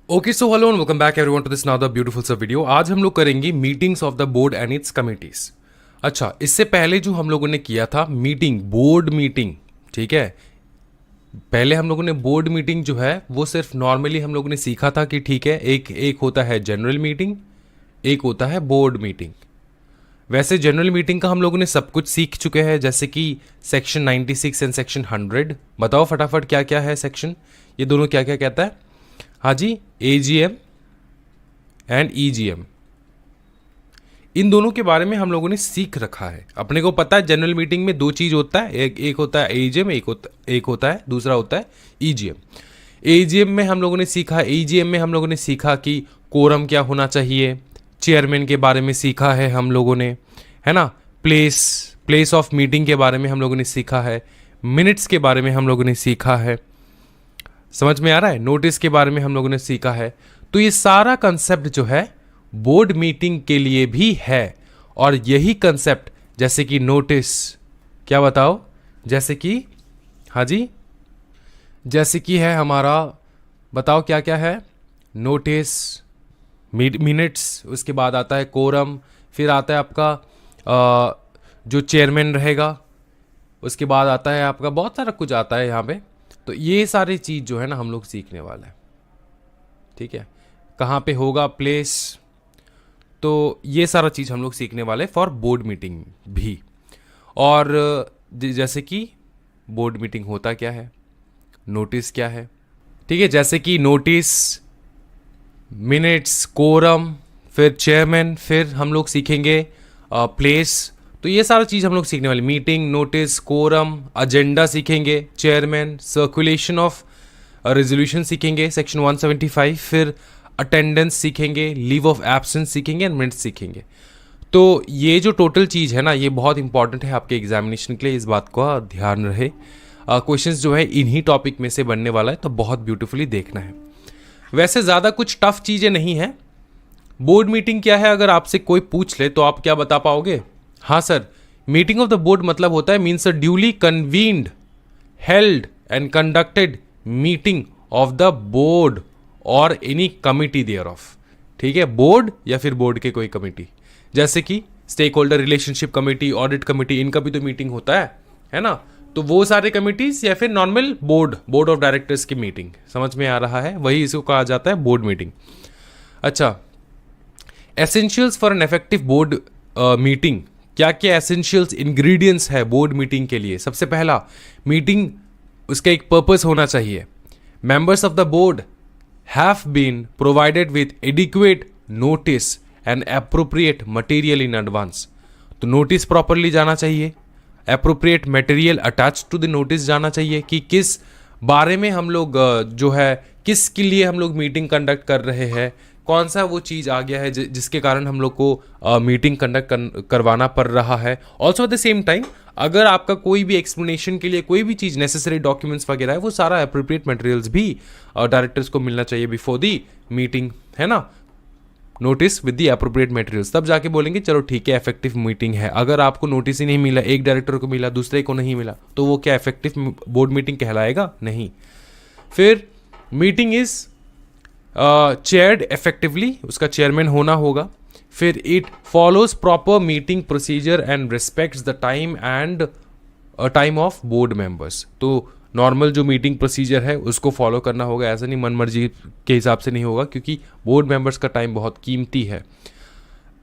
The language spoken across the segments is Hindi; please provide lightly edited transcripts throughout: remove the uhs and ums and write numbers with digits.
Okay so hello and welcome back everyone to this now the beautiful सा वीडियो। आज हम लोग करेंगे meetings of the board and its committees. अच्छा, इससे पहले जो हम लोगों ने किया था मीटिंग, बोर्ड मीटिंग, ठीक है। पहले हम लोगों ने बोर्ड मीटिंग जो है वो सिर्फ नॉर्मली हम लोगों ने सीखा था कि ठीक है, एक होता है जनरल मीटिंग, एक होता है बोर्ड मीटिंग। वैसे जनरल मीटिंग का हम लोगों ने सब कुछ सीख चुके हैं, जैसे कि सेक्शन 96 एंड सेक्शन 100। बताओ फटाफट क्या क्या है सेक्शन, ये दोनों क्या क्या कहता है। हाँ जी, एजीएम एंड ईजीएम, इन दोनों के बारे में हम लोगों ने सीख रखा है। अपने को पता है जनरल मीटिंग में दो चीज होता है, एक होता है एजीएम, एक होता है दूसरा होता है ईजीएम। एजीएम में हम लोगों ने सीखा, एजीएम में हम लोगों ने सीखा कि कोरम क्या होना चाहिए, चेयरमैन के बारे में सीखा है हम लोगों ने, है ना। प्लेस ऑफ मीटिंग के बारे में हम लोगों ने सीखा है, मिनट्स के बारे में हम लोगों ने सीखा है, समझ में आ रहा है, नोटिस के बारे में हम लोगों ने सीखा है। तो ये सारा कंसेप्ट जो है बोर्ड मीटिंग के लिए भी है। और यही कंसेप्ट जैसे कि नोटिस, क्या बताओ, जैसे कि, हाँ जी, जैसे कि है हमारा, बताओ क्या क्या है, नोटिस, मिनट्स, उसके बाद आता है कोरम, फिर आता है आपका जो चेयरमैन रहेगा, उसके बाद आता है आपका बहुत सारा कुछ आता है यहाँ पे। तो ये सारी चीज़ जो है ना हम लोग सीखने वाले हैं, ठीक है। कहाँ पे होगा प्लेस, तो ये सारा चीज़ हम लोग सीखने वाले फॉर बोर्ड मीटिंग भी। और जैसे कि बोर्ड मीटिंग होता क्या है, नोटिस क्या है, ठीक है, जैसे कि नोटिस, मिनट्स, कोरम, फिर चेयरमैन, फिर हम लोग सीखेंगे प्लेस। तो ये सारा चीज़ हम लोग सीखने वाले, मीटिंग, नोटिस, कोरम, एजेंडा सीखेंगे, चेयरमैन, सर्कुलेशन ऑफ रेजोल्यूशन सीखेंगे सेक्शन 175, फिर अटेंडेंस सीखेंगे, लीव ऑफ एब्सेंस सीखेंगे एंड मिनट्स सीखेंगे। तो ये जो टोटल चीज़ है ना, ये बहुत इंपॉर्टेंट है आपके एग्जामिनेशन के लिए, इस बात का ध्यान रहे। क्वेश्चंस जो है इन्हीं टॉपिक में से बनने वाला है, तो बहुत ब्यूटीफुली देखना है। वैसे ज़्यादा कुछ टफ चीज़ें नहीं है। बोर्ड मीटिंग क्या है अगर आपसे कोई पूछ ले तो आप क्या बता पाओगे। हाँ sir, meeting of the board मतलब होता है, means a duly convened, held and conducted meeting of the board और एनी कमिटी देयर ऑफ, ठीक है, बोर्ड या फिर बोर्ड के कोई कमिटी, जैसे कि stakeholder relationship committee, audit committee, इनका भी तो मीटिंग होता है ना। तो वो सारे कमिटीज या फिर नॉर्मल बोर्ड ऑफ डायरेक्टर्स की मीटिंग, समझ में आ रहा है, वही इसको कहा जाता है बोर्ड मीटिंग। अच्छा, essentials for an effective board meeting, क्या क्या एसेंशियल्स इंग्रेडिएंट्स है बोर्ड मीटिंग के लिए। सबसे पहला, मीटिंग, उसका एक पर्पस होना चाहिए। Members of the board have been provided with adequate notice and appropriate material in advance. तो नोटिस प्रॉपरली जाना चाहिए, appropriate material attach to the notice जाना चाहिए कि किस बारे में हम लोग जो है, किसके लिए हम लोग मीटिंग कंडक्ट कर रहे हैं, कौन सा वो चीज़ आ गया है जिसके कारण हम लोग को मीटिंग कंडक्ट करवाना पड़ रहा है। Also at the same time, अगर आपका कोई भी एक्सप्लेनेशन के लिए कोई भी चीज़ नेसेसरी डॉक्यूमेंट्स वगैरह है, वो सारा एप्रोप्रिएट मटेरियल्स भी डायरेक्टर्स को मिलना चाहिए बिफोर दी मीटिंग, है ना। Notice with the appropriate materials, तब जाके बोलेंगे चलो ठीक है इफेक्टिव मीटिंग है। अगर आपको नोटिस ही नहीं मिला, एक डायरेक्टर को मिला दूसरे को नहीं मिला, तो वो क्या इफेक्टिव बोर्ड मीटिंग कहलाएगा, नहीं। फिर मीटिंग इज चेयर्ड इफेक्टिवली, उसका चेयरमैन होना होगा। फिर it follows proper meeting procedure and respects the time of board members. तो नॉर्मल जो मीटिंग प्रोसीजर है उसको फॉलो करना होगा, ऐसा नहीं मन मर्जी के हिसाब से नहीं होगा, क्योंकि बोर्ड मेंबर्स का टाइम बहुत कीमती है।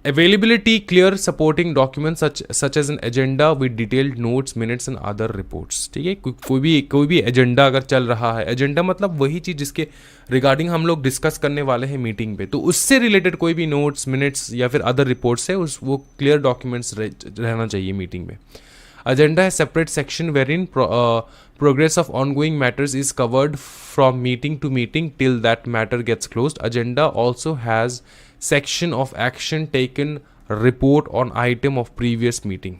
Availability clear supporting document such as an agenda with detailed notes, minutes and other reports, ठीक है। कोई भी एजेंडा अगर चल रहा है, एजेंडा मतलब वही चीज़ जिसके रिगार्डिंग हम लोग डिस्कस करने वाले हैं मीटिंग पे, तो उससे रिलेटेड कोई भी नोट्स, मिनट्स या फिर अदर रिपोर्ट्स है, वो क्लियर डॉक्यूमेंट्स रहना चाहिए मीटिंग में। Agenda है separate section wherein progress of ongoing matters is covered from meeting to meeting till that matter gets closed. Agenda also has section of action taken report on item of previous meeting.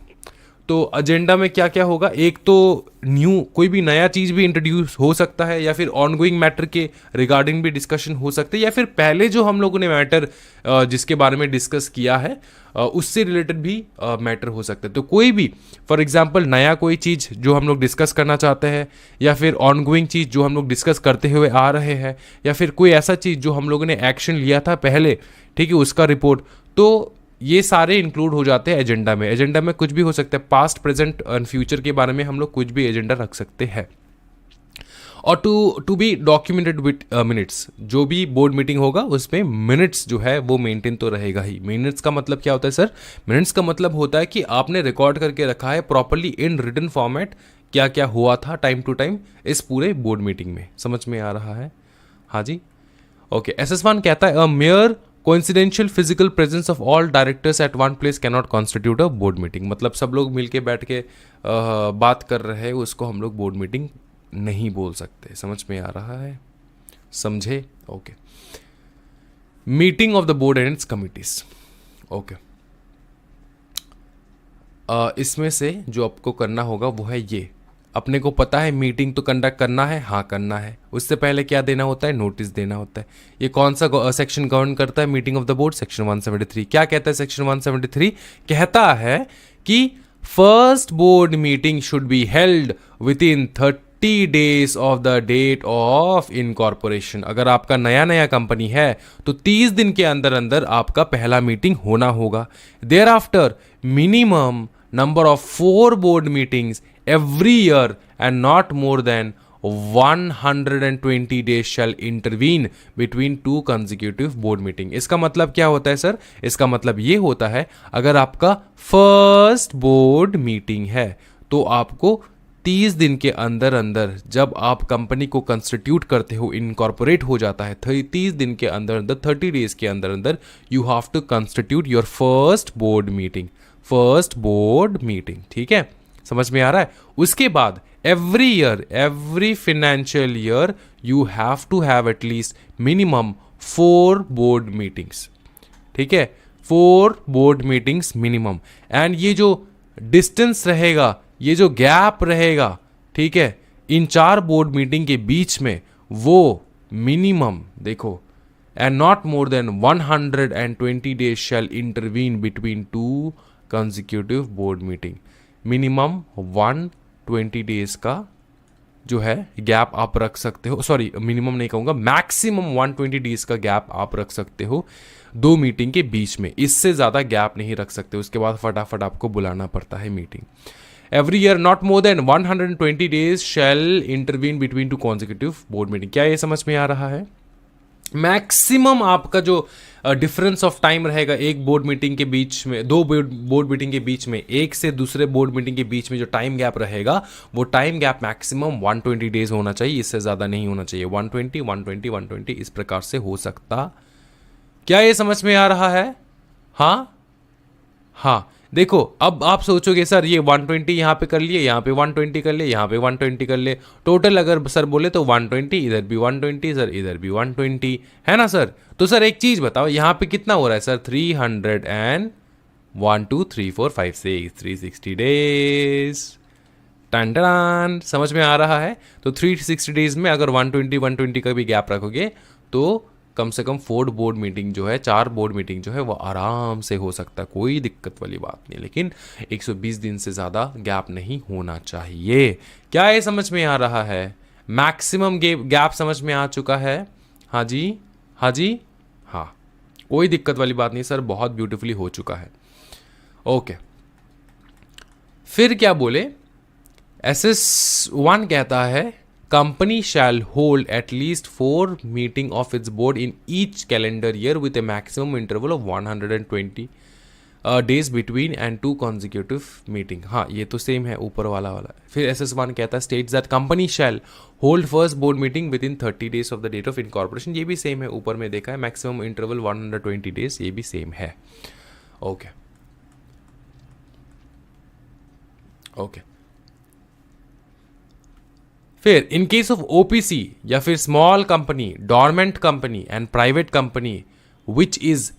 तो एजेंडा में क्या क्या होगा, एक तो न्यू कोई भी नया चीज़ भी इंट्रोड्यूस हो सकता है, या फिर ऑनगोइंग मैटर के रिगार्डिंग भी डिस्कशन हो सकते हैं, या फिर पहले जो हम लोगों ने मैटर जिसके बारे में डिस्कस किया है उससे रिलेटेड भी मैटर हो सकते हैं। तो कोई भी फॉर एग्जांपल नया कोई चीज़ जो हम लोग डिस्कस करना चाहते हैं, या फिर ऑनगोइंग चीज़ जो हम लोग डिस्कस करते हुए आ रहे हैं, या फिर कोई ऐसा चीज़ जो हम लोगों ने एक्शन लिया था पहले, ठीक है, उसका रिपोर्ट, तो ये सारे इंक्लूड हो जाते हैं एजेंडा में। एजेंडा में कुछ भी हो सकता है, पास्ट प्रेजेंट एंड फ्यूचर के बारे में हम लोग कुछ भी एजेंडा रख सकते हैं। और to be documented with minutes, जो भी बोर्ड मीटिंग होगा उसमें मिनट्स जो है वो मेंटेन तो रहेगा ही। मिनट्स का मतलब क्या होता है सर? मिनट्स का मतलब होता है कि आपने रिकॉर्ड करके रखा है प्रॉपरली इन रिटन फॉर्मेट क्या क्या हुआ था टाइम टू टाइम इस पूरे बोर्ड मीटिंग में। समझ में आ रहा है? हाँ जी, ओके। SS1 कहता है a mere coincidental physical presence of all directors at one place can not constitute a board meeting. मतलब सब लोग मिलके बैठ के बात कर रहे हैं, उसको हम लोग बोर्ड मीटिंग नहीं बोल सकते। समझ में आ रहा है? समझे? Okay. Meeting of the board and its committees. Okay, इसमें से जो आपको करना होगा वो है ये। अपने को पता है मीटिंग तो कंडक्ट करना है, हाँ करना है। उससे पहले क्या देना होता है? नोटिस देना होता है। ये कौन सा सेक्शन गवर्न करता है meeting of the board? Section 173। क्या कहता है सेक्शन 173? कहता है कि first board meeting should be held within 30 days of the date of incorporation. अगर आपका नया नया कंपनी है तो 30 दिन के अंदर अंदर आपका पहला मीटिंग होना होगा। Thereafter minimum number of 4 board meetings every year and not more than 120 days shall intervene between 2 consecutive board meeting। इसका मतलब क्या होता है सर? इसका मतलब ये होता है अगर आपका फर्स्ट बोर्ड मीटिंग है तो आपको 30 दिन के अंदर अंदर, जब आप कंपनी को कंस्टिट्यूट करते हो, इनकॉर्पोरेट हो जाता है, 30 दिन के अंदर अंदर, 30 डेज के अंदर अंदर you have to constitute your first board meeting. First board meeting, ठीक है? समझ में आ रहा है? उसके बाद every year, every financial year you have to have at least minimum 4 board meetings, ठीक है? 4 बोर्ड मीटिंग्स मिनिमम। एंड ये जो डिस्टेंस रहेगा, ये जो गैप रहेगा, ठीक है, इन 4 बोर्ड मीटिंग के बीच में, वो मिनिमम देखो, and not more than 120 days shall intervene between 2 consecutive board meeting। Minimum 120 days का जो है गैप आप रख सकते हो। सॉरी, मिनिमम नहीं कहूँगा, मैक्सिमम 120 डेज का गैप आप रख सकते हो 2 मीटिंग के बीच में। इससे ज़्यादा गैप नहीं रख सकते, उसके बाद फटाफट आपको बुलाना पड़ता है meeting. Every year not more than 120 days shall intervene between 2 consecutive board meeting. क्या ये समझ में आ रहा है? मैक्सिमम आपका जो डिफरेंस ऑफ टाइम रहेगा एक बोर्ड मीटिंग के बीच में, 2 बोर्ड मीटिंग के बीच में, एक से दूसरे बोर्ड मीटिंग के बीच में जो टाइम गैप रहेगा वो टाइम गैप मैक्सिमम 120 डेज होना चाहिए, इससे ज़्यादा नहीं होना चाहिए। 120 120 120 इस प्रकार से हो सकता। क्या ये समझ में आ रहा है? हाँ हाँ। देखो, अब आप सोचोगे सर ये 120 यहाँ पे कर लिए, यहाँ पे 120 कर लिए, यहाँ पे 120 कर ले, टोटल अगर सर बोले तो 120, इधर भी 120 सर, इधर भी 120 है ना सर? तो सर एक चीज़ बताओ, यहाँ पे कितना हो रहा है सर? 301 2 3 4 5 6 360 डेज। टन टन, समझ में आ रहा है? तो 360 डेज में अगर 120 का भी गैप रखोगे तो कम से कम 4 बोर्ड मीटिंग जो है, 4 बोर्ड मीटिंग जो है वो आराम से हो सकता है, कोई दिक्कत वाली बात नहीं। लेकिन 120 दिन से ज़्यादा गैप नहीं होना चाहिए। क्या ये समझ में आ रहा है? मैक्सिमम गैप समझ में आ चुका है? हाँ जी, हाँ जी, हाँ, कोई दिक्कत वाली बात नहीं सर, बहुत ब्यूटीफुली हो चुका है। ओके, फिर क्या बोले? SS1 कहता है company shall hold at least 4 meeting of its board in each calendar year with a maximum interval of 120 days between and 2 consecutive meeting। हाँ, ये तो सेम है ऊपर वाला। फिर SS1 कहता है states that company shall hold first board meeting within 30 days of the date of incorporation। ये भी सेम है, ऊपर में देखा है, maximum interval 120 days, ये भी सेम है। Okay okay. फिर इन केस ऑफ OPC या फिर small company, dormant company and private company which is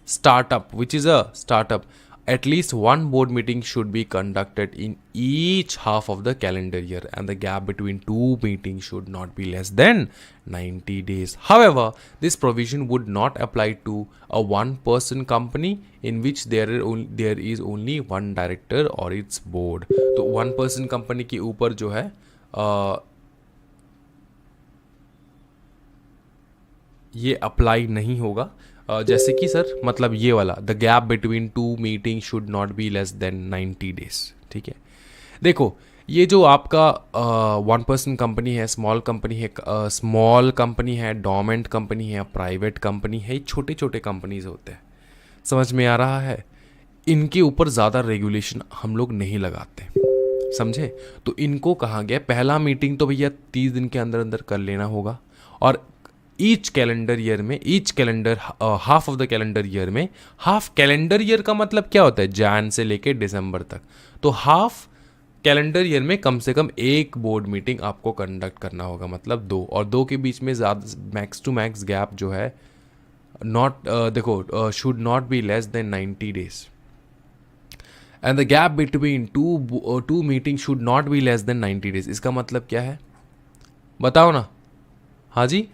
a startup, at least one board meeting should be conducted in each half of the calendar year and the gap between two meetings should not be less than 90 days. However, this provision would not apply to a one-person company in which there is only one director or its board. तो one-person company के ऊपर जो है ये अप्लाई नहीं होगा। जैसे कि सर मतलब ये वाला the gap between two meeting should not be less than 90 days. ठीक है, देखो ये जो आपका वन पर्सन कंपनी है, स्मॉल कंपनी है, डोमेंट कंपनी है, प्राइवेट कंपनी है, छोटे छोटे कंपनीज होते हैं, समझ में आ रहा है। इनके ऊपर ज़्यादा रेगुलेशन हम लोग नहीं लगाते, समझे। तो इनको कहा गया पहला मीटिंग तो भैया 30 दिन के अंदर अंदर कर लेना होगा, और ईच कैलेंडर ईयर में, half of the calendar year में, हाफ कैलेंडर ईयर का मतलब क्या होता है, जैन से लेके दिसंबर तक। तो हाफ कैलेंडर ईयर में कम से कम एक बोर्ड मीटिंग आपको कंडक्ट करना होगा, मतलब 2, और 2 के बीच में ज़्यादा मैक्स टू मैक्स गैप जो है should not be less than 90 days and the gap between two meeting should not be less than 90 days. इसका मतलब क्या है बताओ ना। हाँ जी,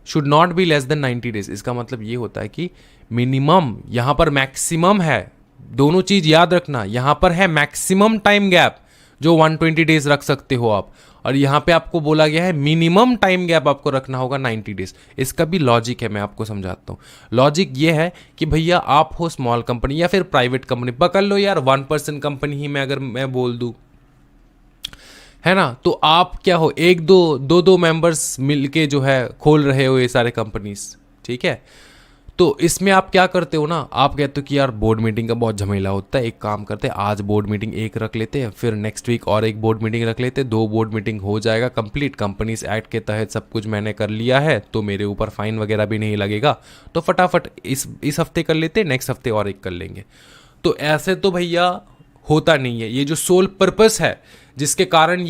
should not be less than 90 days, इसका मतलब ये होता है कि मिनिमम, यहाँ पर मैक्सिमम है, दोनों चीज याद रखना, यहाँ पर है मैक्सिमम टाइम गैप जो 120 डेज रख सकते हो आप, और यहाँ पे आपको बोला गया है मिनिमम टाइम गैप आपको रखना होगा 90 डेज। इसका भी लॉजिक है, मैं आपको समझाता हूँ। लॉजिक ये है कि भैया आप हो स्मॉल कंपनी या फिर प्राइवेट कंपनी, पकड़ लो यार 1% कंपनी ही में अगर मैं बोल दूँ, है ना, तो आप क्या हो, एक दो मेंबर्स मिलके जो है खोल रहे हो ये सारे कंपनीज। ठीक है, तो इसमें आप क्या करते हो ना, आप कहते हो कि यार बोर्ड मीटिंग का बहुत झमेला होता है, एक काम करते हैं आज बोर्ड मीटिंग एक रख लेते हैं, फिर नेक्स्ट वीक और एक बोर्ड मीटिंग रख लेते हैं, 2 बोर्ड मीटिंग हो जाएगा कंप्लीट। कंपनीज एक्ट के तहत सब कुछ मैंने कर लिया है तो मेरे ऊपर फाइन वगैरह भी नहीं लगेगा, तो फटाफट इस हफ्ते कर लेते हैं, नेक्स्ट हफ्ते और एक कर लेंगे। तो ऐसे तो भैया होता नहीं है। ये जो सोल पर्पस है जिसके कारण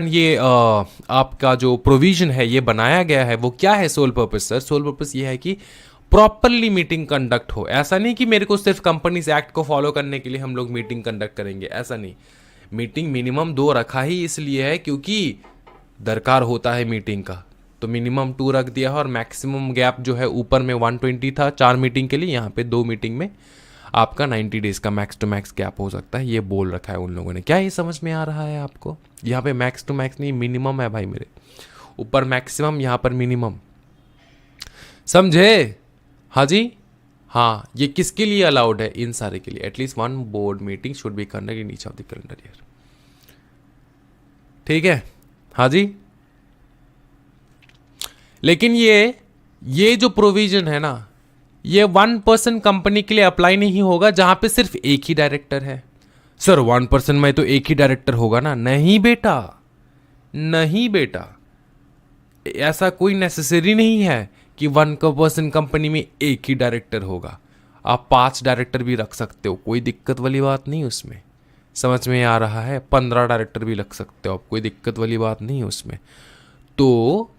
ये आपका जो प्रोविजन है ये बनाया गया है, वो क्या है sole purpose sir? Sole purpose ये है कि प्रॉपरली मीटिंग कंडक्ट हो। ऐसा नहीं कि मेरे को सिर्फ कंपनीज एक्ट को फॉलो करने के लिए हम लोग मीटिंग कंडक्ट करेंगे, ऐसा नहीं। मीटिंग मिनिमम 2 रखा ही इसलिए है क्योंकि दरकार होता है मीटिंग का, तो मिनिमम 2 रख दिया है, और मैक्सिमम गैप जो है ऊपर में 120 था 4 मीटिंग के लिए, यहाँ पे 2 मीटिंग में आपका 90 डेज का मैक्स टू मैक्स गैप हो सकता है, ये बोल रखा है उन लोगों ने। क्या ये समझ में आ रहा है आपको? यहाँ पे मैक्स टू मैक्स नहीं, मिनिमम है भाई मेरे, ऊपर मैक्सिमम यहाँ पर मिनिमम, समझे? हाँ जी, हाँ। ये किसके लिए अलाउड है? इन सारे के लिए। At least 1 board meeting should be conducted in each of the calendar year. ठीक है, हाँ जी। लेकिन ये जो प्रोविजन है ना, ये 1% कंपनी के लिए अप्लाई नहीं होगा जहां पे सिर्फ एक ही डायरेक्टर है। सर 1% में तो एक ही डायरेक्टर होगा ना? नहीं बेटा, नहीं बेटा, ऐसा कोई नेसेसरी नहीं है कि 1% कंपनी में एक ही डायरेक्टर होगा। आप 5 डायरेक्टर भी रख सकते हो, कोई दिक्कत वाली बात नहीं उसमें, समझ में आ रहा है? 15 डायरेक्टर भी रख सकते हो आप, कोई दिक्कत वाली बात नहीं है उसमें। तो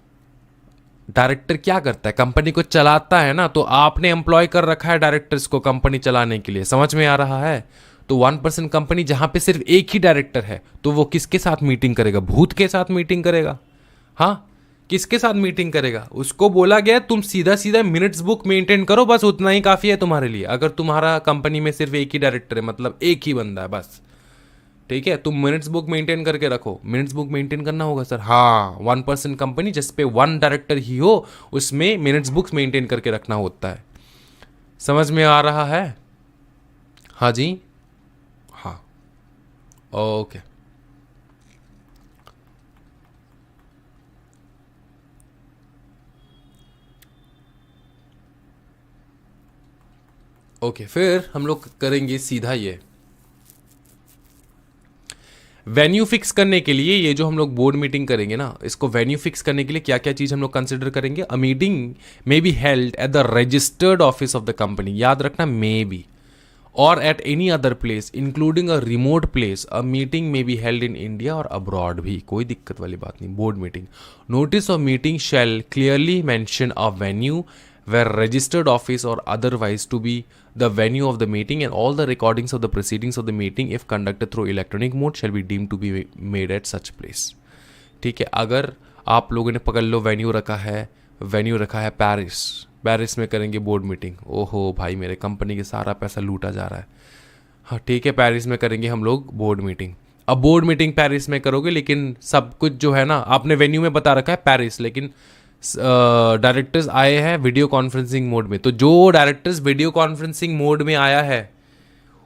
डायरेक्टर क्या करता है? कंपनी को चलाता है ना, तो आपने एम्प्लॉय कर रखा है डायरेक्टर्स को कंपनी चलाने के लिए, समझ में आ रहा है? तो 1% कंपनी जहां पे सिर्फ एक ही डायरेक्टर है, तो वो किसके साथ मीटिंग करेगा? भूत के साथ मीटिंग करेगा। हाँ, किसके साथ मीटिंग करेगा? उसको बोला गया तुम सीधा सीधा मिनट्स बुक मेंटेन करो, बस उतना ही काफी है तुम्हारे लिए। अगर तुम्हारा कंपनी में सिर्फ एक ही डायरेक्टर है, मतलब एक ही बंदा है बस, ठीक है, तुम मिनट्स बुक मेंटेन करके रखो। मिनट्स बुक मेंटेन करना होगा सर? हाँ, 1% कंपनी जिस पे 1 डायरेक्टर ही हो उसमें मिनट्स बुक्स मेंटेन करके रखना होता है, समझ में आ रहा है? हाँ जी, हाँ, ओके। ओके, फिर हम लोग करेंगे सीधा ये वेन्यू फिक्स करने के लिए। ये जो हम लोग बोर्ड मीटिंग करेंगे ना, इसको वेन्यू फिक्स करने के लिए क्या क्या चीज़ हम लोग कंसिडर करेंगे? A meeting may be held at the registered office of the company, याद रखना, मे बी, और at any other place including a remote place. A meeting may be held in India और अब्रॉड भी, कोई दिक्कत वाली बात नहीं। Board meeting notice of meeting shall clearly mention a venue where registered office or otherwise to be the venue of the meeting, and all the recordings of the proceedings of the meeting if conducted through electronic mode shall be deemed to be made at such place. ठीक है, अगर आप लोगों ने पकड़ लो वेन्यू रखा है पेरिस में करेंगे बोर्ड मीटिंग, ओहो भाई मेरे कंपनी के सारा पैसा लूटा जा रहा है, हाँ ठीक है पेरिस में करेंगे हम लोग बोर्ड मीटिंग। अब बोर्ड मीटिंग पेरिस में करोगे, लेकिन सब कुछ जो है ना आपने वेन्यू में बता रखा है पेरिस, लेकिन डायरेक्टर्स आए हैं वीडियो कॉन्फ्रेंसिंग मोड में। तो जो डायरेक्टर्स वीडियो कॉन्फ्रेंसिंग मोड में आया है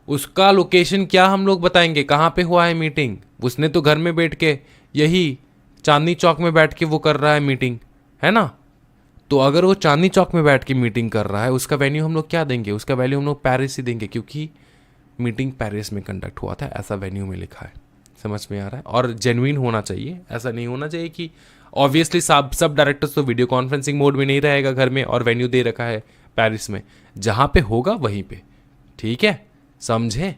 उसका लोकेशन क्या हम लोग बताएंगे, कहाँ पे हुआ है मीटिंग। उसने तो घर में बैठ के यही चांदनी चौक में बैठ के वो कर रहा है मीटिंग, है ना। तो अगर वो चांदनी चौक में बैठ के मीटिंग कर रहा है, उसका वेन्यू हम लोग क्या देंगे, उसका वैल्यू हम लोग पेरिस ही देंगे, क्योंकि मीटिंग पेरिस में कंडक्ट हुआ था, ऐसा वेन्यू में लिखा है। समझ में आ रहा है। और जेन्युइन होना चाहिए, ऐसा नहीं होना चाहिए कि ऑब्वियसली सब डायरेक्टर्स तो वीडियो कॉन्फ्रेंसिंग मोड में नहीं रहेगा घर में और वेन्यू दे रखा है पेरिस में, जहां पे होगा वहीं पे। ठीक है, समझे?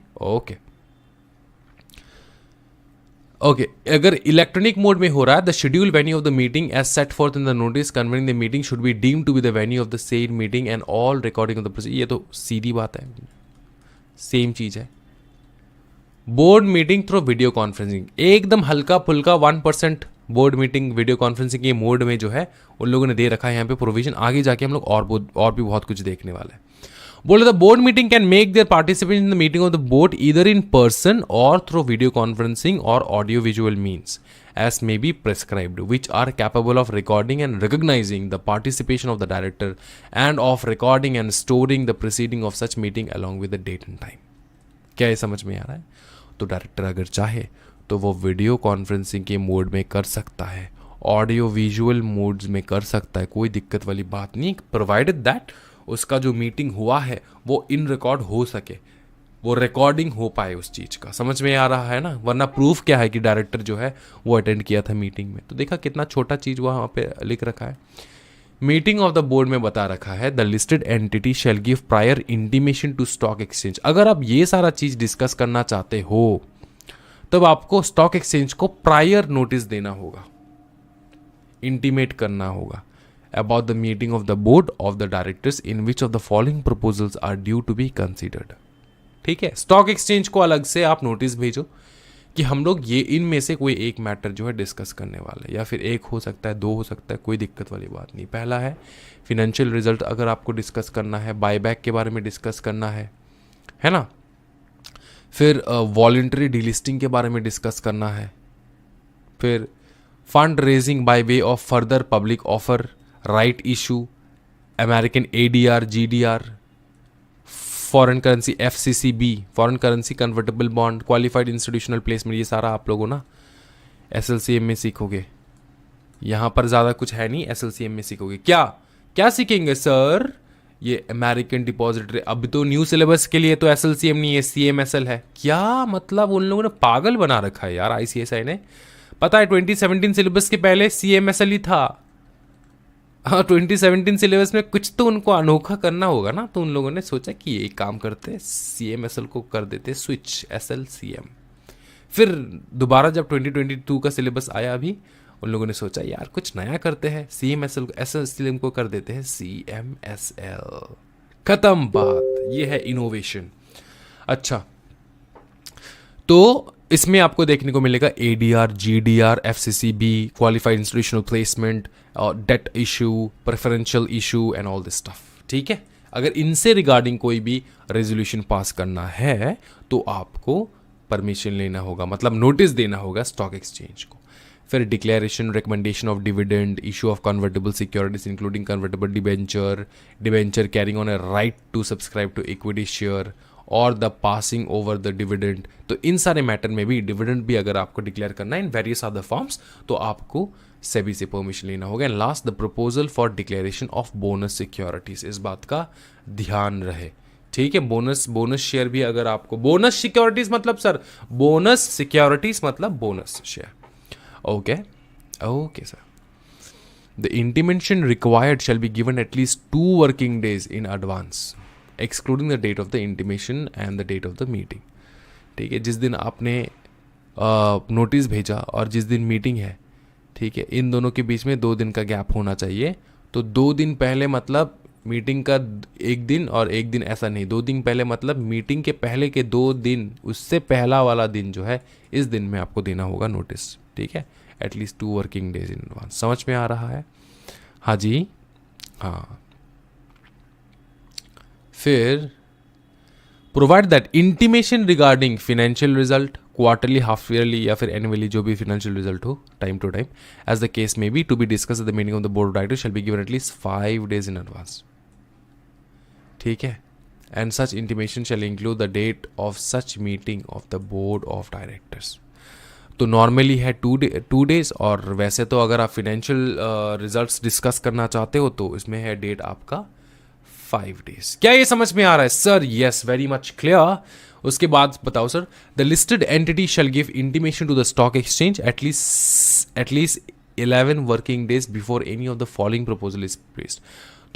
ओके अगर इलेक्ट्रॉनिक मोड में हो रहा है, the schedule venue of the meeting as set forth in the notice convening the meeting should be deemed to be the venue of the same meeting and all recording of the procedure. ये तो सीधी बात है, सेम चीज है। Board meeting through video conferencing एकदम हल्का फुल्का 1% बोर्ड मीटिंग वीडियो कॉन्फ्रेंसिंग के मोड में जो है उन लोगों ने दे रखा है यहाँ पे प्रोविजन। आगे जाके हम लोग और भी बहुत कुछ देखने वाले हैं। बोले the board meeting can make their participation in the meeting of the board either in person और थ्रू वीडियो कॉन्फ्रेंसिंग और audio visual means as may be prescribed, which are capable of recording and recognizing the participation of the director and of recording and storing the proceeding of such meeting along with the date and time। क्या ये समझ में आ रहा है? तो डायरेक्टर अगर चाहे तो वो वीडियो कॉन्फ्रेंसिंग के मोड में कर सकता है, ऑडियो विजुअल मोड्स में कर सकता है, कोई दिक्कत वाली बात नहीं, प्रोवाइडेड दैट उसका जो मीटिंग हुआ है वो इन रिकॉर्ड हो सके, वो रिकॉर्डिंग हो पाए उस चीज का। समझ में आ रहा है ना? वरना प्रूफ क्या है कि डायरेक्टर जो है वो अटेंड किया था मीटिंग में। तो देखा कितना छोटा चीज वहां पे लिख रखा है। मीटिंग ऑफ द बोर्ड में बता रखा है the listed entity shall give prior intimation to stock exchange. अगर आप ये सारा चीज डिस्कस करना चाहते हो तब आपको स्टॉक एक्सचेंज को प्रायर नोटिस देना होगा, इंटीमेट करना होगा about the meeting of the board of the directors in which of the following proposals are due to be considered. ठीक है, स्टॉक एक्सचेंज को अलग से आप नोटिस भेजो कि हम लोग ये इनमें से कोई एक मैटर जो है डिस्कस करने वाले, या फिर एक हो सकता है, दो हो सकता है, कोई दिक्कत वाली बात नहीं। पहला है फिनेंशियल रिजल्ट अगर आपको डिस्कस करना है, बायबैक के बारे में डिस्कस करना है ना। फिर वॉलंटरी डीलिस्टिंग के बारे में डिस्कस करना है। फिर fund raising by way of further public offer, right issue, American ADR GDR, foreign currency FCCB, foreign currency convertible bond, qualified institutional placement, ये सारा आप लोगों ना SLCM में सीखोगे। यहाँ पर ज़्यादा कुछ है नहीं, SLCM में सीखोगे। क्या सीखेंगे सर? ये अमेरिकन डिपॉजिटरी। अब तो न्यू सिलेबस के लिए तो SLCM नहीं है, CMSL है। क्या मतलब? उन लोगों ने पागल बना रखा है यार ICSI ने। पता है 2017 सिलेबस के पहले CMSL ही था। हाँ, 2017 सिलेबस में कुछ तो उनको अनोखा करना होगा ना, तो उन लोगों ने सोचा कि ये काम करते हैं, CMSL को कर देते स्विच SLCM। फिर दोबारा जब 2022 का सिलेबस आया अभी, उन लोगों ने सोचा यार कुछ नया करते हैं, CMSL SLCM को कर देते हैं CMSL। खत्म बात, ये है इनोवेशन। अच्छा, तो इसमें आपको देखने को मिलेगा ADR GDR FCCB, qualified institutional placement, debt issue, preferential issue and all this stuff. ठीक है, अगर इनसे रिगार्डिंग कोई भी रेजोल्यूशन पास करना है तो आपको परमिशन लेना होगा, मतलब नोटिस देना होगा स्टॉक एक्सचेंज को। फिर declaration, recommendation of dividend, issue of convertible securities including convertible debenture carrying on a right to subscribe to equity share or the passing over the dividend. तो इन सारे मैटर में भी डिविडेंड भी अगर आपको डिक्लेयर करना है इन वेरियस अदर फॉर्म्स तो आपको सेबी से परमिशन लेना होगा। And last the proposal for declaration of bonus securities, इस बात का ध्यान रहे। ठीक है, बोनस शेयर भी अगर आपको, बोनस सिक्योरिटीज मतलब सर, बोनस सिक्योरिटीज मतलब bonus share. Okay sir. The intimation required shall be given at least 2 working days in advance excluding the date of the intimation and the date of the meeting. ठीक है, जिस दिन आपने नोटिस भेजा और जिस दिन मीटिंग है, ठीक है, इन दोनों के बीच में 2 दिन का गैप होना चाहिए। तो 2 दिन पहले मतलब मीटिंग का एक दिन और एक दिन ऐसा नहीं, 2 दिन पहले, मतलब मीटिंग के पहले के 2 दिन, उससे पहला वाला दिन जो है इस दिन में आपको देना होगा नोटिस, ठीक है, at least 2 working days in advance. समझ में आ रहा है? हाँ जी, हाँ। फिर provide that intimation regarding financial result, quarterly, half yearly या फिर एनुअली, जो भी फिनेंशियल रिजल्ट हो, time to time, as the case may be, to be discussed at the meeting of the board of directors shall be given at least 5 days in advance, ठीक है। And such intimation shall include the date of such meeting of the board of directors. तो नॉर्मली है 2 days, और वैसे तो अगर आप फिनेंशियल रिजल्ट्स डिस्कस करना चाहते हो तो इसमें है डेट आपका 5 days। क्या ये समझ में आ रहा है sir? Yes, very much clear. उसके बाद बताओ sir, the listed entity shall give intimation to the stock exchange at least 11 working days before any of the following proposal is placed.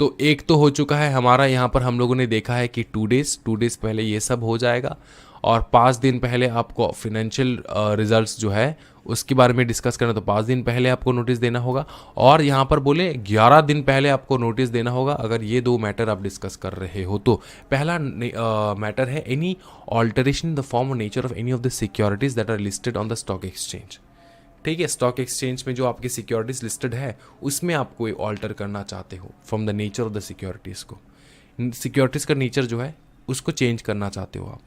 तो एक तो हो चुका है हमारा, यहाँ पर हम लोगों ने देखा है कि 2 days पहले ये सब हो जाएगा, और 5 दिन पहले आपको फिनेंशियल रिजल्ट्स जो है उसके बारे में डिस्कस करना, तो 5 दिन पहले आपको नोटिस देना होगा, और यहाँ पर बोले 11 दिन पहले आपको नोटिस देना होगा अगर ये 2 मैटर आप डिस्कस कर रहे हो तो। पहला मैटर है any alteration in the form or nature of any of the securities that are listed on the stock exchange, ठीक है। स्टॉक एक्सचेंज में जो आपकी सिक्योरिटीज लिस्टेड है उसमें आप कोई ऑल्टर करना चाहते हो from the nature of the securities को, सिक्योरिटीज़ का नेचर जो है उसको चेंज करना चाहते हो आप।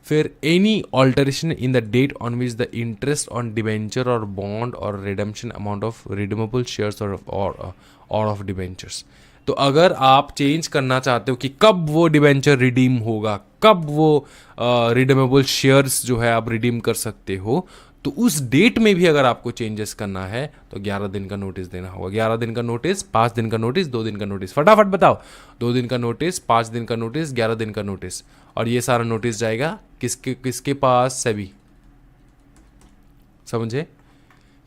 फिर any alteration in the date on which the interest on debenture और बॉन्ड और redemption amount of redeemable shares और ऑफ डिबेंचर्स। तो अगर आप चेंज करना चाहते हो कि कब वो डिबेंचर रिडीम होगा, कब वो रिडीमेबल शेयर्स जो है आप रिडीम कर सकते हो, तो उस डेट में भी अगर आपको चेंजेस करना है तो 11 दिन का नोटिस देना होगा। 11 दिन का नोटिस, 5 दिन का नोटिस, 2 दिन का नोटिस, फटाफट बताओ। 2 दिन का नोटिस, 5 दिन का नोटिस, 11 दिन का नोटिस, और ये सारा नोटिस जाएगा किसके किसके पास? सेबी, समझे।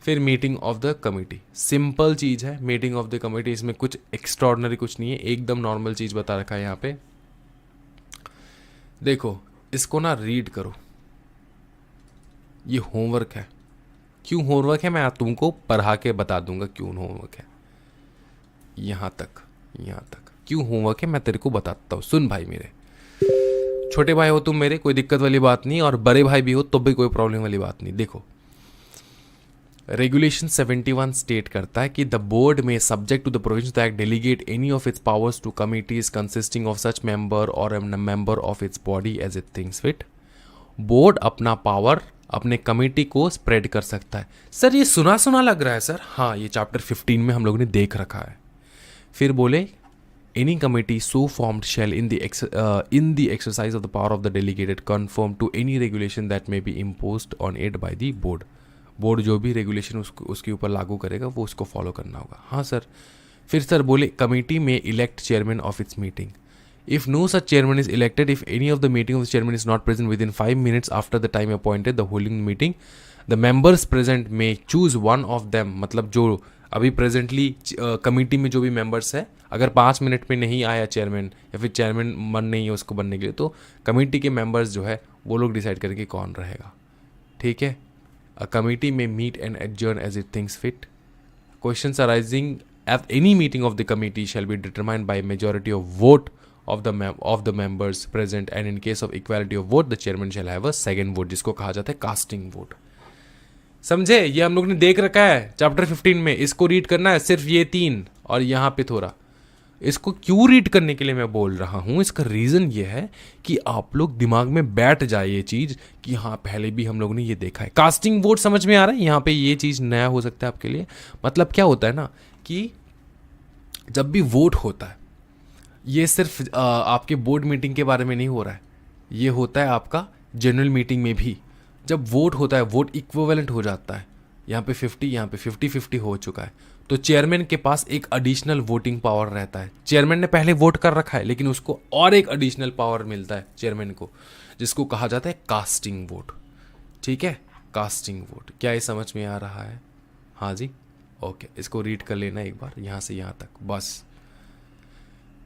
फिर meeting of the committee, simple चीज़ है मीटिंग ऑफ द कमिटी, इसमें कुछ एक्स्ट्रॉर्डनरी कुछ नहीं है, एकदम नॉर्मल चीज़ बता रखा है यहाँ पे। देखो इसको ना रीड करो, ये होमवर्क है। क्यों होमवर्क है मैं तुमको पढ़ा के बता दूंगा क्यों होमवर्क है। यहाँ तक क्यों होमवर्क है मैं तेरे को बताता हूँ। सुन भाई, मेरे छोटे भाई हो तुम मेरे, कोई दिक्कत वाली बात नहीं, और बड़े भाई भी हो तो भी कोई प्रॉब्लम वाली बात नहीं। देखो रेगुलेशन 71 स्टेट करता है कि the board may subject to the provisions that delegate any of its powers to committees consisting of such member or member of its body as it thinks fit. Board अपना पावर अपने कमेटी को स्प्रेड कर सकता है। सर ये सुना सुना लग रहा है सर। हाँ, ये चैप्टर 15 में हम लोगों ने देख रखा है। फिर बोले any committee so formed shall in the exercise of the power of the delegated confirm to any regulation that may be imposed on it by the board. Board जो भी रेगुलेशन उसके ऊपर लागू करेगा वो उसको फॉलो करना होगा। हाँ सर। फिर सर बोले कमेटी में elect chairman of its meeting. If no such chairman is elected, if any of the meeting of the chairman is not present within 5 minutes after the time appointed the holding meeting, the members present may choose one of them। मतलब जो अभी प्रेजेंटली कमेटी में जो भी मेंबर्स है, अगर 5 मिनट में नहीं आया चेयरमैन या फिर चेयरमैन मन नहीं है उसको बनने के लिए, तो कमेटी के मेंबर्स जो है वो लोग डिसाइड करेंगे कौन रहेगा, ठीक है। A committee may meet and adjourn as it thinks fit. Questions arising at any meeting of the committee shall be determined by majority of vote of the members present, and in case of equality of vote the chairman shall have a second vote, जिसको कहा जाता है कास्टिंग वोट। समझे? ये हम लोग ने देख रखा है चैप्टर 15 में। इसको रीड करना है सिर्फ ये 3 और यहाँ पे थोड़ा। इसको क्यों रीड करने के लिए मैं बोल रहा हूँ, इसका रीज़न ये है कि आप लोग दिमाग में बैठ जाए ये चीज़ कि हाँ पहले भी हम लोग ने ये देखा है। कास्टिंग वोट समझ में आ रहा है? यहाँ पे ये चीज़ नया हो सकता है आपके लिए। मतलब क्या होता है ना कि जब भी वोट होता है, ये सिर्फ आपके बोर्ड मीटिंग के बारे में नहीं हो रहा है, ये होता है आपका जनरल मीटिंग में भी। जब वोट होता है, वोट इक्विवेलेंट हो जाता है, यहाँ पे 50, यहाँ पे 50-50 हो चुका है, तो चेयरमैन के पास एक एडिशनल वोटिंग पावर रहता है। चेयरमैन ने पहले वोट कर रखा है लेकिन उसको और एक एडिशनल पावर मिलता है चेयरमैन को, जिसको कहा जाता है कास्टिंग वोट, ठीक है। कास्टिंग वोट, क्या ये समझ में आ रहा है? हाँ जी, ओके। इसको रीड कर लेना एक बार यहाँ से यहाँ तक, बस।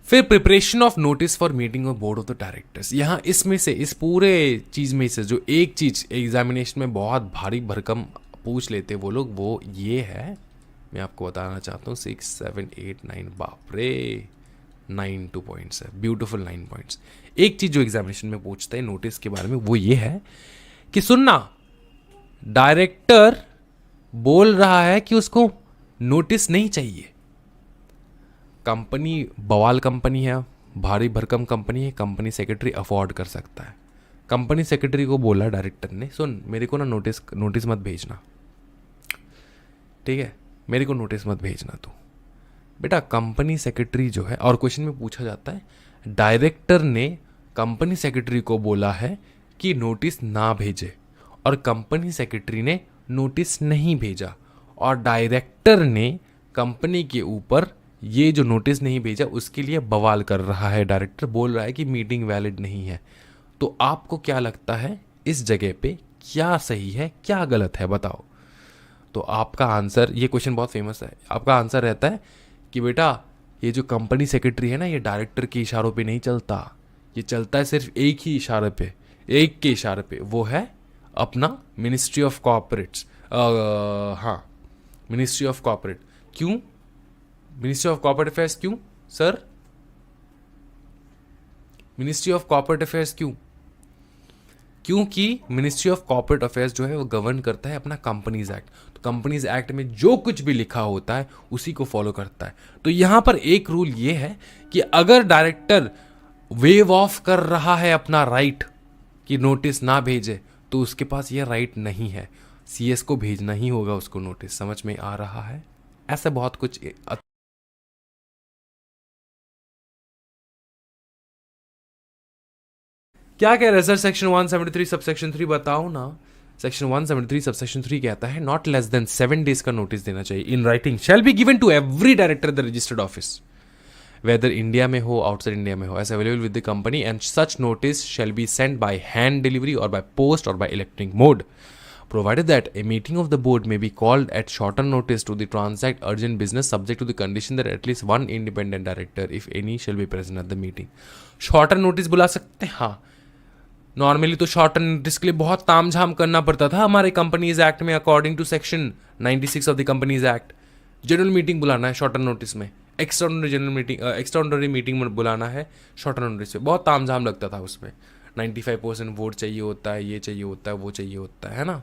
फिर preparation of notice for meeting of board of the directors. यहाँ इसमें से, इस पूरे चीज़ में से जो एक चीज़ एग्जामिनेशन में बहुत भारी भरकम पूछ लेते वो लोग, वो ये है, मैं आपको बताना चाहता हूँ 6, 7, 8, 9, बाप रे 2 पॉइंट्स है, ब्यूटीफुल 9 पॉइंट्स। एक चीज जो एग्जामिनेशन में पूछता है नोटिस के बारे में वो ये है कि सुनना, डायरेक्टर बोल रहा है कि उसको नोटिस नहीं चाहिए। कंपनी बवाल कंपनी है, भारी भरकम कंपनी है, कंपनी सेक्रेटरी अफोर्ड कर सकता है। कंपनी सेक्रेटरी को बोला डायरेक्टर ने, सुन मेरे को ना नोटिस मत भेजना, ठीक है, मेरे को नोटिस मत भेजना तू। बेटा कंपनी सेक्रेटरी जो है, और क्वेश्चन में पूछा जाता है डायरेक्टर ने कंपनी सेक्रेटरी को बोला है कि नोटिस ना भेजे, और कंपनी सेक्रेटरी ने नोटिस नहीं भेजा, और डायरेक्टर ने कंपनी के ऊपर ये जो नोटिस नहीं भेजा उसके लिए बवाल कर रहा है। डायरेक्टर बोल रहा है कि मीटिंग वैलिड नहीं है। तो आपको क्या लगता है इस जगह पे क्या सही है क्या गलत है, बताओ। तो आपका आंसर, ये क्वेश्चन बहुत फेमस है, आपका आंसर रहता है कि बेटा ये जो कंपनी सेक्रेटरी है ना, ये डायरेक्टर के इशारों पे नहीं चलता, ये चलता है सिर्फ एक ही इशारे पे, एक के इशारे पे, वो है अपना मिनिस्ट्री ऑफ कॉर्पोरेट्स। हाँ, मिनिस्ट्री ऑफ कॉर्पोरेट। क्यों मिनिस्ट्री ऑफ कॉर्पोरेट अफेयर्स? क्यों sir ministry of corporate affairs क्यों? क्योंकि मिनिस्ट्री ऑफ कॉर्पोरेट अफेयर्स जो है वो गवर्न करता है अपना कंपनीज एक्ट। तो कंपनीज एक्ट में जो कुछ भी लिखा होता है उसी को फॉलो करता है। तो यहां पर एक रूल ये है कि अगर डायरेक्टर वेव ऑफ कर रहा है अपना राइट कि नोटिस ना भेजे, तो उसके पास यह राइट नहीं है, सीएस को भेजना ही होगा उसको नोटिस। समझ में आ रहा है? ऐसा बहुत कुछ क्या कह रहा है सर सेक्शन 173 सबसेक्शन 3, बताओ ना। सेक्शन 173 सबसेक्शन 3 कहता है नॉट लेस देन 7 डेज का नोटिस देना चाहिए in writing shall be given to every director the registered office whether India में हो आउटसाइड इंडिया में हो as available with the company and such notice shall be sent by hand delivery और बाय पोस्ट और by electronic mode provided that a meeting of the board may be called at shorter notice to the transact urgent business subject to the condition that at least one independent director if any shall be present at the meeting। shorter notice बुला सकते हैं, हाँ। नॉर्मली तो शॉर्ट नोटिस के लिए बहुत तामझाम करना पड़ता था हमारे कंपनीज एक्ट में, according to section 96 of the companies act. General meeting बुलाना है शॉर्टर नोटिस में, एक्स्ट्राऑर्डिनरी मीटिंग में बुलाना है शॉर्टर नोटिस में, बहुत तामझाम लगता था उसमें। 95% वोट चाहिए होता है, ये चाहिए होता है, वो चाहिए होता है ना।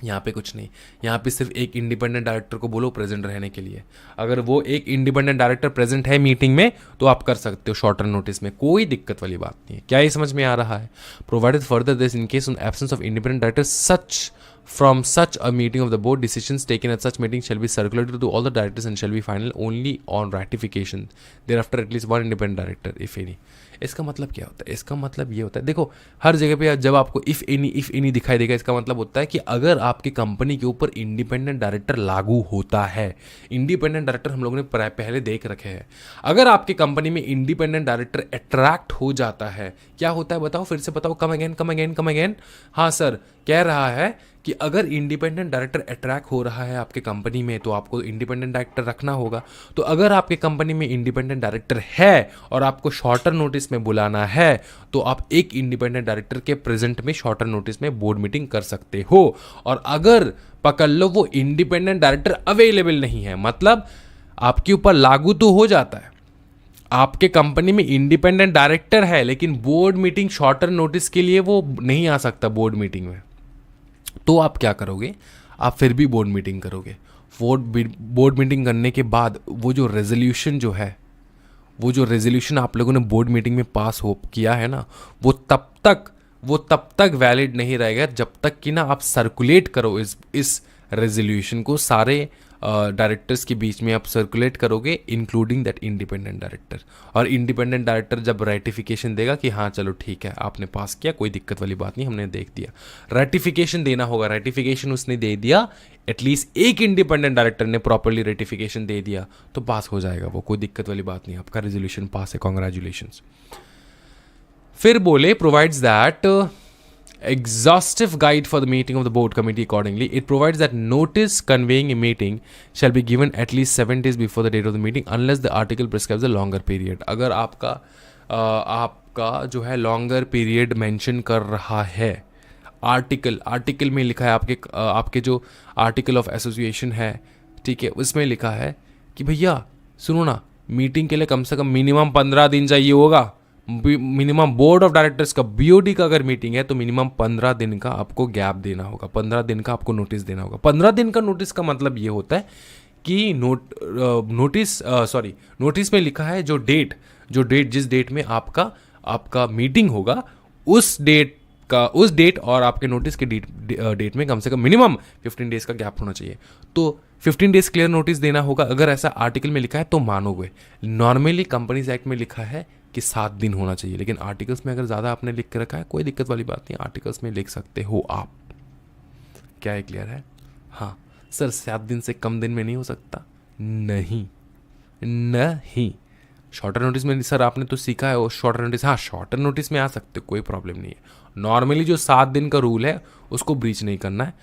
यहाँ पे कुछ नहीं, यहाँ पे सिर्फ एक इंडिपेंडेंट डायरेक्टर को बोलो प्रेजेंट रहने के लिए। अगर वो एक इंडिपेंडेंट डायरेक्टर प्रेजेंट है मीटिंग में तो आप कर सकते हो शॉर्टर नोटिस में, कोई दिक्कत वाली बात नहीं है। क्या ये समझ में आ रहा है? Provided further this in case on absence of independent director such from such a meeting of the board decisions taken at such meeting shall be circulated to all the directors and shall be final only on ratification thereafter at least one independent director if any। इसका मतलब क्या होता है? इसका मतलब ये होता है, देखो हर जगह पे जब आपको इफ एनी दिखाई देगा, इसका मतलब होता है कि अगर आपकी कंपनी के ऊपर इंडिपेंडेंट डायरेक्टर लागू होता है। इंडिपेंडेंट डायरेक्टर हम लोगों ने पहले देख रखे हैं। अगर आपकी कंपनी में इंडिपेंडेंट डायरेक्टर अट्रैक्ट हो जाता है, क्या होता है बताओ, फिर से बताओ, कम अगेन। हाँ सर, कह रहा है कि अगर इंडिपेंडेंट डायरेक्टर अट्रैक्ट हो रहा है आपके कंपनी में तो आपको इंडिपेंडेंट डायरेक्टर रखना होगा। तो अगर आपके कंपनी में इंडिपेंडेंट डायरेक्टर है और आपको शॉर्टर नोटिस में बुलाना है तो आप एक इंडिपेंडेंट डायरेक्टर के प्रेजेंट में शॉर्टर नोटिस में बोर्ड मीटिंग कर सकते हो। और अगर पकड़ लो वो इंडिपेंडेंट डायरेक्टर अवेलेबल नहीं है, मतलब आपके ऊपर लागू तो हो जाता है, आपके कंपनी में इंडिपेंडेंट डायरेक्टर है लेकिन बोर्ड मीटिंग शॉर्टर नोटिस के लिए वो नहीं आ सकता बोर्ड मीटिंग में, तो आप क्या करोगे? आप फिर भी बोर्ड मीटिंग करोगे। बोर्ड मीटिंग करने के बाद वो जो रेजोल्यूशन आप लोगों ने बोर्ड मीटिंग में पास हो किया है ना, वो तब तक वैलिड नहीं रहेगा जब तक कि ना आप सर्कुलेट करो इस रेजोल्यूशन को सारे डायरेक्टर्स के बीच में आप सर्कुलेट करोगे इंक्लूडिंग दैट इंडिपेंडेंट डायरेक्टर। और इंडिपेंडेंट डायरेक्टर जब रेटिफिकेशन देगा कि हाँ चलो ठीक है आपने पास किया, कोई दिक्कत वाली बात नहीं, हमने देख दिया, रेटिफिकेशन देना होगा। रेटिफिकेशन उसने दे दिया, एटलीस्ट एक इंडिपेंडेंट डायरेक्टर ने प्रॉपरली रेटिफिकेशन दे दिया तो पास हो जाएगा वो, कोई दिक्कत वाली बात नहीं, आपका रेजोल्यूशन पास है, कॉन्ग्रेचुलेशंस। फिर बोले provides that exhaustive guide for the meeting of the board committee accordingly. It provides that notice conveying a meeting shall be given at least 7 days before the date of the meeting unless the article prescribes a longer period। अगर आपका जो है longer period mention कर रहा है, आर्टिकल में लिखा है, आपके जो आर्टिकल ऑफ एसोसिएशन है, ठीक है, उसमें लिखा है कि भैया सुनो ना, मीटिंग के लिए कम से कम मिनिमम 15 दिन चाहिए होगा। मिनिमम बोर्ड ऑफ डायरेक्टर्स का, बीओडी का अगर मीटिंग है तो मिनिमम 15 दिन का आपको गैप देना होगा, 15 दिन का आपको नोटिस देना होगा। 15 दिन का नोटिस का मतलब ये होता है कि नोटिस में लिखा है जो डेट जिस डेट में आपका मीटिंग होगा, उस डेट और आपके नोटिस के डेट में कम से कम मिनिमम 15 डेज का गैप होना चाहिए। तो 15 डेज क्लियर नोटिस देना होगा। अगर ऐसा आर्टिकल में लिखा है तो मानोगे। नॉर्मली कंपनीज एक्ट में लिखा है कि 7 दिन होना चाहिए, लेकिन आर्टिकल्स में अगर ज़्यादा आपने लिख के रखा है कोई दिक्कत वाली बात नहीं, आर्टिकल्स में लिख सकते हो आप। क्या है, क्लियर है? हाँ सर, 7 दिन से कम दिन में नहीं हो सकता? नहीं, शॉर्टर नोटिस में सर आपने तो सीखा है वो शॉर्टर नोटिस, हाँ शॉर्टर नोटिस में आ सकते हो, कोई प्रॉब्लम नहीं है। नॉर्मली जो 7 दिन का रूल है उसको ब्रीच नहीं करना है,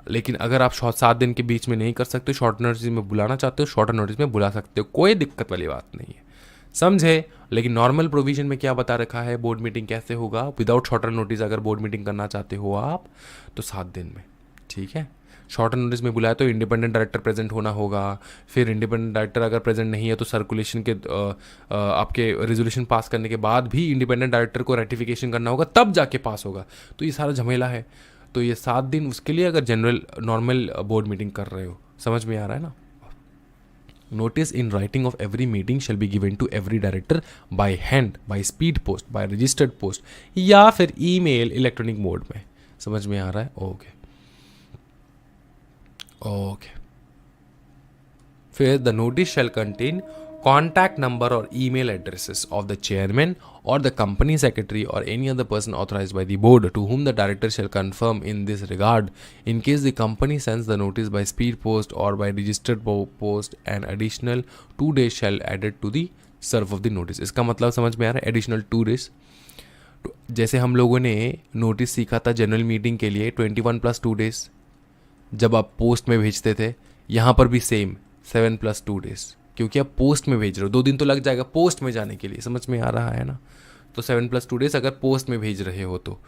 लेकिन अगर आप 7 दिन के बीच में नहीं कर सकते, शॉर्टर नोटिस में बुलाना चाहते हो, शॉर्टर नोटिस में बुला सकते हो, कोई दिक्कत वाली बात नहीं है, समझे? लेकिन नॉर्मल प्रोविजन में क्या बता रखा है, बोर्ड मीटिंग कैसे होगा विदाउट शॉर्टर नोटिस। अगर बोर्ड मीटिंग करना चाहते हो आप तो 7 दिन में, ठीक है। शॉर्टर नोटिस में बुलाया तो इंडिपेंडेंट डायरेक्टर प्रेजेंट होना होगा। फिर इंडिपेंडेंट डायरेक्टर अगर प्रेजेंट नहीं है तो सर्कुलेशन के आपके रेजोल्यूशन पास करने के बाद भी इंडिपेंडेंट डायरेक्टर को रेटिफिकेशन करना होगा, तब जाके पास होगा। तो ये सारा झमेला है। तो ये 7 दिन उसके लिए अगर जनरल नॉर्मल बोर्ड मीटिंग कर रहे हो, समझ में आ रहा है ना? Notice in writing of every meeting shall be given to every director by hand, by speed post, by registered post या फिर ईमेल इलेक्ट्रॉनिक मोड में। समझ में आ रहा है? ओके। फिर the notice shell contain contact number or email addresses of the chairman or the company secretary or any other person authorized by the board to whom the director shall confirm in this regard. In case the company sends the notice by speed post or by registered post, an additional 2 days shall added to the serve of the notice. इसका मतलब समझ में आ रहा है? Additional 2 days। जैसे हम लोगों ने नोटिस सीखा था जनरल मीटिंग के लिए 21 + 2 days जब आप पोस्ट में भेजते थे, यहाँ पर भी सेम 7 + 2 days, क्योंकि आप पोस्ट में भेज रहे हो, 2 दिन तो लग जाएगा पोस्ट में जाने के लिए। समझ में आ रहा है ना? तो 7 + 2 days अगर पोस्ट में भेज रहे हो तो,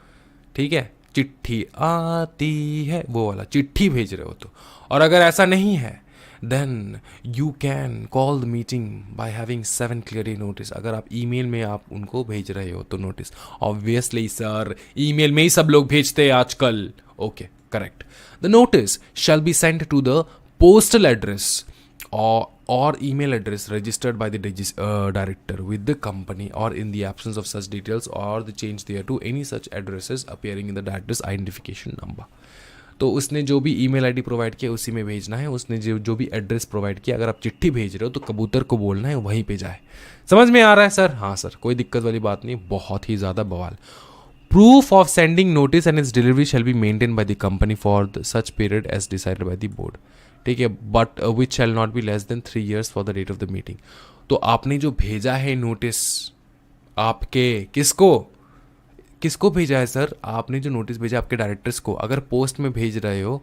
ठीक है। चिट्ठी आती है वो वाला चिट्ठी भेज रहे हो तो। और अगर ऐसा नहीं है then you can call the meeting by having 7 clear notice. अगर आप ईमेल में आप उनको भेज रहे हो तो नोटिस। ऑब्वियसली सर, ईमेल में ही सब लोग भेजते हैं आजकल। Okay, correct. The notice shall be sent to the postal address or email address registered by the director with the company, or in the absence of such details or the change thereto any such addresses appearing in the director's identification number. तो उसने जो भी ईमेल आईडी प्रोवाइड किया उसी में भेजना है। उसने जो भी एड्रेस प्रोवाइड किया, अगर आप चिट्ठी भेज रहे हो तो कबूतर को बोलना है वहीं पे जाए। समझ में आ रहा है सर? हाँ सर, कोई दिक्कत वाली बात नहीं, बहुत ही ज़्यादा बवाल। Proof of sending notice and its delivery shall be maintained by the company for such period as decided by the board. ठीक है, but which shall not be less than 3 years for the date of the meeting. तो आपने जो भेजा है नोटिस, आपके किसको भेजा है सर? आपने जो नोटिस भेजा आपके डायरेक्टर्स को। अगर पोस्ट में भेज रहे हो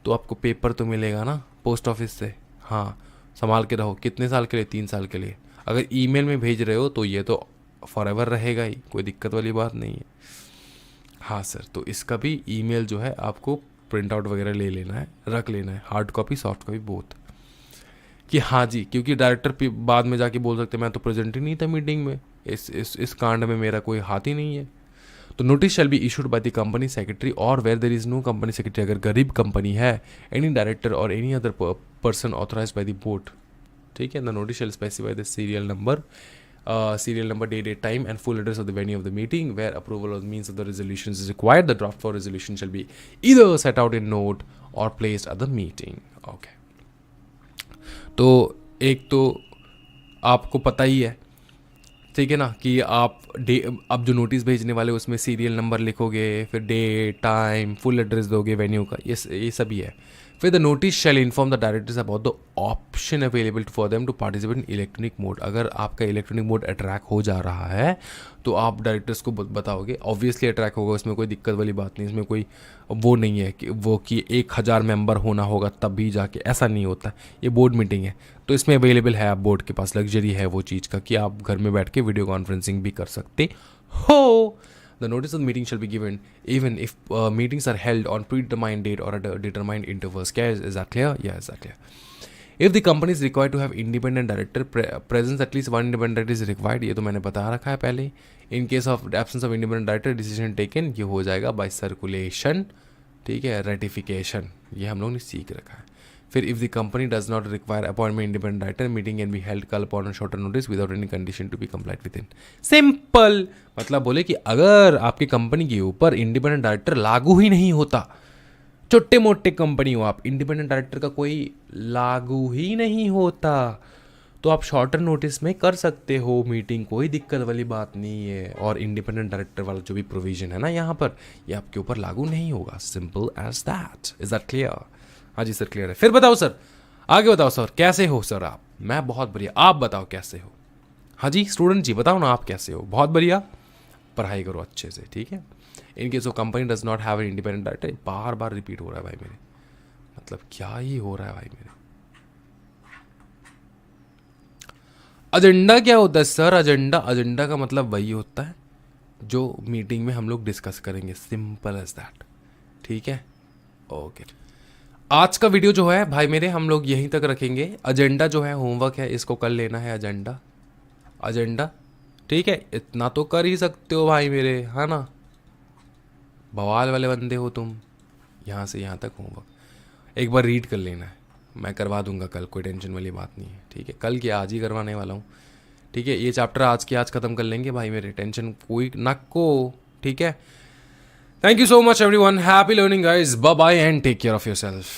तो आपको पेपर तो मिलेगा ना पोस्ट ऑफिस से। हाँ, संभाल के रहो। कितने साल के लिए? 3 साल के लिए। अगर ईमेल में भेज रहे हो तो ये तो फॉरएवर रहेगा ही, कोई दिक्कत वाली बात नहीं है। हाँ सर, तो इसका भी ईमेल जो है आपको प्रिंट आउट वगैरह ले लेना है, रख लेना है, hard copy soft copy both, कि हाँ जी, क्योंकि डायरेक्टर बाद में जाके बोल सकते मैं तो प्रेजेंट ही नहीं था मीटिंग में, इस कांड में मेरा कोई हाथ ही नहीं है। तो notice shall be issued by the company secretary or where there is no company secretary, अगर गरीब कंपनी है, any director or any other person authorised by the board. ठीक है। The notice shall specify the serial number, date, time, and full address of the venue of the meeting. Where approval of the means of the resolutions is required, the draft for resolution shall be either set out in note or placed at the meeting. Okay. तो एक तो आपको पता ही है, ठीक है ना, कि आप जो नोटिस भेजने वाले उसमें सीरियल नंबर लिखोगे, फिर डेट, टाइम, फुल एड्रेस दोगे वेन्यू का, ये सभी है। फिर the notice shall inform the directors about the option available for them to participate in electronic mode. अगर आपका इलेक्ट्रॉनिक मोड अट्रैक हो जा रहा है तो आप डायरेक्टर्स को बताओगे। ऑब्वियसली अट्रैक होगा, उसमें कोई दिक्कत वाली बात नहीं, इसमें कोई वो नहीं है कि 1000 मेंबर होना होगा तब भी जाके, ऐसा नहीं होता। ये बोर्ड मीटिंग है तो इसमें अवेलेबल है, आप बोर्ड के पास लग्जरी है वो चीज़ का कि आप घर में बैठ के वीडियो कॉन्फ्रेंसिंग भी कर सकते हो। The notice of the meeting shall be given even if meetings are held on predetermined date or at a determined intervals. Is that clear? Yeah, is that clear? If the company is required to have independent director presence at least one independent director is required, ये तो मैंने बता रखा है पहले। In case of absence of independent director decision taken, ये हो जाएगा बाय सर्कुलेशन, ठीक है, रेटिफिकेशन, ये हम लोग ने सीख रखा है। फिर if the company does not require appointment independent director, meeting can be held call upon shorter notice without any condition to be complied within. Simple, मतलब बोले कि अगर आपकी कंपनी के ऊपर इंडिपेंडेंट डायरेक्टर लागू ही नहीं होता, छोटे मोटे कंपनी हो आप, इंडिपेंडेंट डायरेक्टर का कोई लागू ही नहीं होता, तो आप शॉर्टर नोटिस में कर सकते हो मीटिंग, कोई दिक्कत वाली बात नहीं है। और इंडिपेंडेंट डायरेक्टर वाला जो भी प्रोविजन है ना यहाँ पर, ये आपके ऊपर लागू नहीं होगा। Simple as that. Is that clear? हाँ जी सर, क्लियर है। फिर बताओ सर, आगे बताओ सर, कैसे हो सर आप? मैं बहुत बढ़िया, आप बताओ कैसे हो? हाँ जी स्टूडेंट जी बताओ ना, आप कैसे हो? बहुत बढ़िया, पढ़ाई करो अच्छे से, ठीक है। इन case of company does not have an independent director, bar bar repeat हो रहा है भाई मेरे, मतलब क्या ही हो रहा है भाई मेरे। एजेंडा क्या होता है सर? एजेंडा का मतलब वही होता है जो मीटिंग में हम लोग डिस्कस करेंगे, सिंपल एज दैट, ठीक है। ओके, आज का वीडियो जो है भाई मेरे हम लोग यहीं तक रखेंगे। एजेंडा जो है होमवर्क है, इसको कर लेना है। एजेंडा ठीक है, इतना तो कर ही सकते हो भाई मेरे, है ना, बवाल वाले बंदे हो तुम। यहाँ से यहाँ तक होमवर्क एक बार रीड कर लेना है, मैं करवा दूंगा कल, कोई टेंशन वाली बात नहीं है, ठीक है। कल क्या, आज ही करवाने वाला हूँ, ठीक है। ये चैप्टर आज के आज ख़त्म कर लेंगे भाई मेरे, टेंशन कोई ना को, ठीक है। Thank you so much everyone. Happy learning guys. Bye bye and take care of yourself.